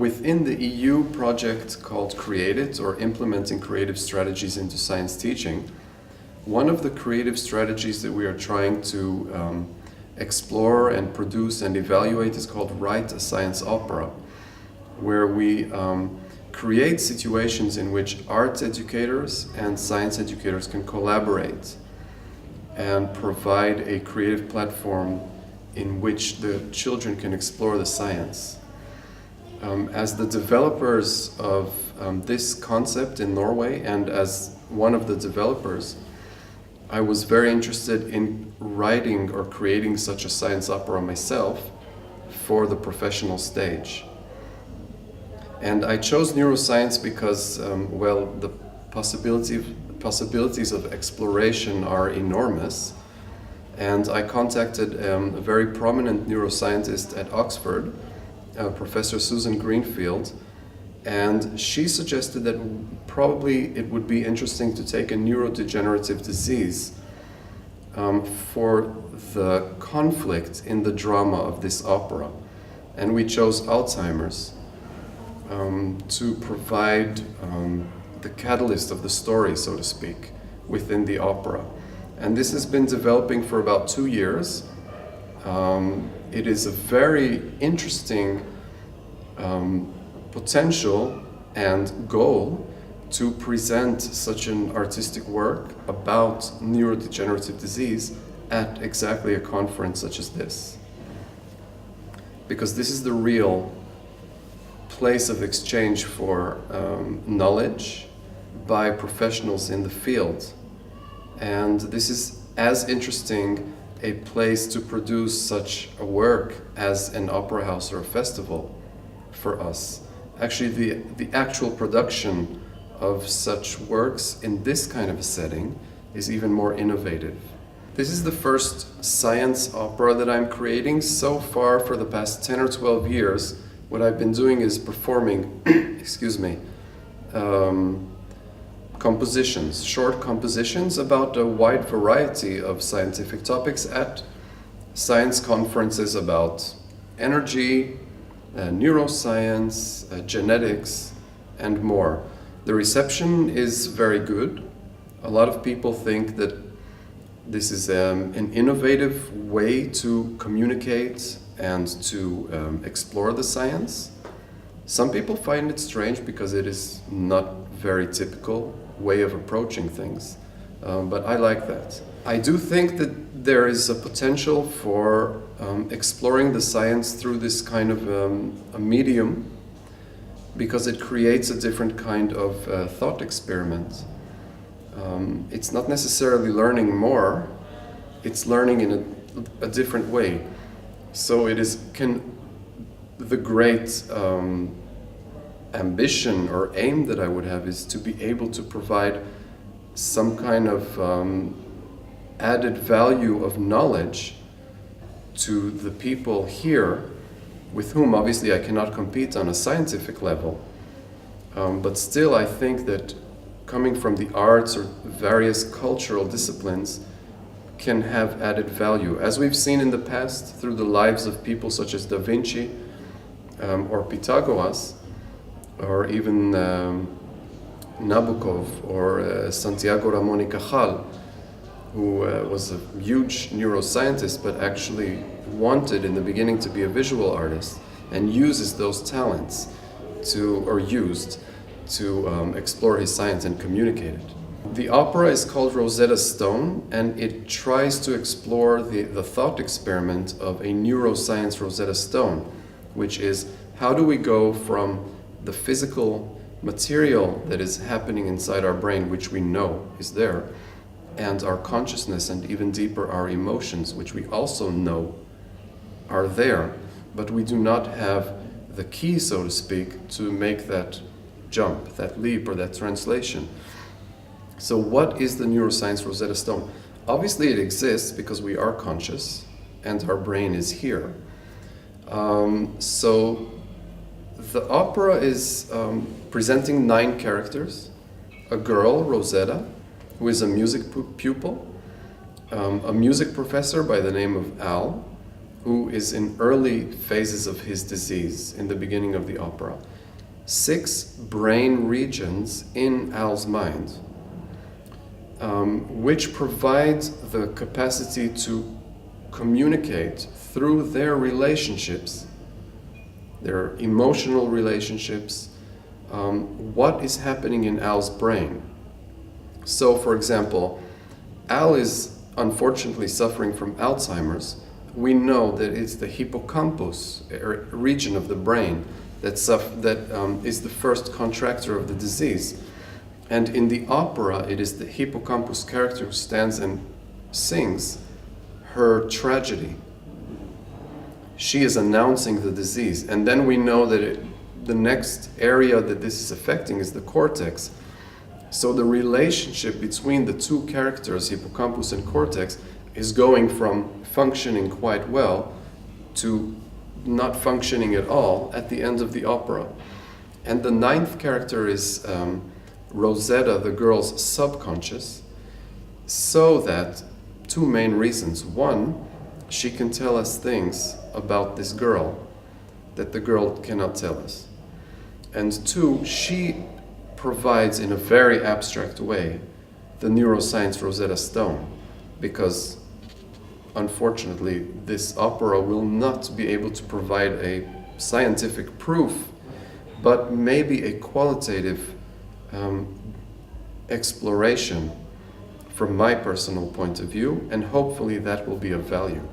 Within the EU project called GeNeDis, or Implementing Creative Strategies into Science Teaching, one of the creative strategies that we are trying to explore and produce and evaluate is called Write a Science Opera, where we create situations in which art educators and science educators can collaborate and provide a creative platform in which the children can explore the science. As the developers of this concept in Norway, and as one of the developers, I was very interested in writing or creating such a science opera myself for the professional stage. And I chose neuroscience because, well, the possibilities of exploration are enormous. And I contacted a very prominent neuroscientist at Oxford, Professor Susan Greenfield, and she suggested that probably it would be interesting to take a neurodegenerative disease for the conflict in the drama of this opera. And we chose Alzheimer's to provide the catalyst of the story, so to speak, within the opera. And this has been developing for about 2 years. It is a very interesting potential and goal to present such an artistic work about neurodegenerative disease at exactly a conference such as this. Because this is the real place of exchange for knowledge by professionals in the field. And this is as interesting a place to produce such a work as an opera house or a festival for us. Actually, the actual production of such works in this kind of a setting is even more innovative. This is the first science opera that I'm creating. So far, for the past 10 or 12 years, what I've been doing is performing, excuse me, compositions, short compositions about a wide variety of scientific topics at science conferences about energy, neuroscience, genetics, and more. The reception is very good. A lot of people think that this is an innovative way to communicate and to explore the science. Some people find it strange because it is not very typical way of approaching things, but I like that. I do think that there is a potential for exploring the science through this kind of a medium, because it creates a different kind of thought experiment. It's not necessarily learning more, it's learning in a different way. So it is the great ambition or aim that I would have is to be able to provide some kind of added value of knowledge to the people here, with whom obviously I cannot compete on a scientific level. But still, I think that coming from the arts or various cultural disciplines can have added value, as we've seen in the past through the lives of people such as Da Vinci or Pythagoras, or even Nabokov or Santiago Ramón y Cajal, who was a huge neuroscientist but actually wanted in the beginning to be a visual artist and uses those talents used to explore his science and communicate it. The opera is called Rosetta Stone, and it tries to explore the thought experiment of a neuroscience Rosetta Stone, which is how do we go from the physical material that is happening inside our brain, which we know is there, and our consciousness, and even deeper our emotions, which we also know are there, but we do not have the key, so to speak, to make that jump, that leap, or that translation. So what is the neuroscience Rosetta Stone? Obviously it exists because we are conscious and our brain is here. So the opera is presenting 9 characters. A girl, Rosetta, who is a music pupil, a music professor by the name of Al, who is in early phases of his disease in the beginning of the opera. 6 brain regions in Al's mind, which provide the capacity to communicate through their relationships, their emotional relationships, what is happening in Al's brain. So, for example, Al is unfortunately suffering from Alzheimer's. We know that it's the hippocampus region of the brain that is the first contractor of the disease. And in the opera, it is the hippocampus character who stands and sings her tragedy. She is announcing the disease. And then we know that the next area that this is affecting is the cortex. So the relationship between the two characters, hippocampus and cortex, is going from functioning quite well to not functioning at all at the end of the opera. And the 9th character is Rosetta, the girl's subconscious, so that 2 main reasons. 1, she can tell us things about this girl that the girl cannot tell us. And 2, she provides in a very abstract way the neuroscience Rosetta Stone, because unfortunately this opera will not be able to provide a scientific proof, but maybe a qualitative exploration from my personal point of view, and hopefully that will be of value.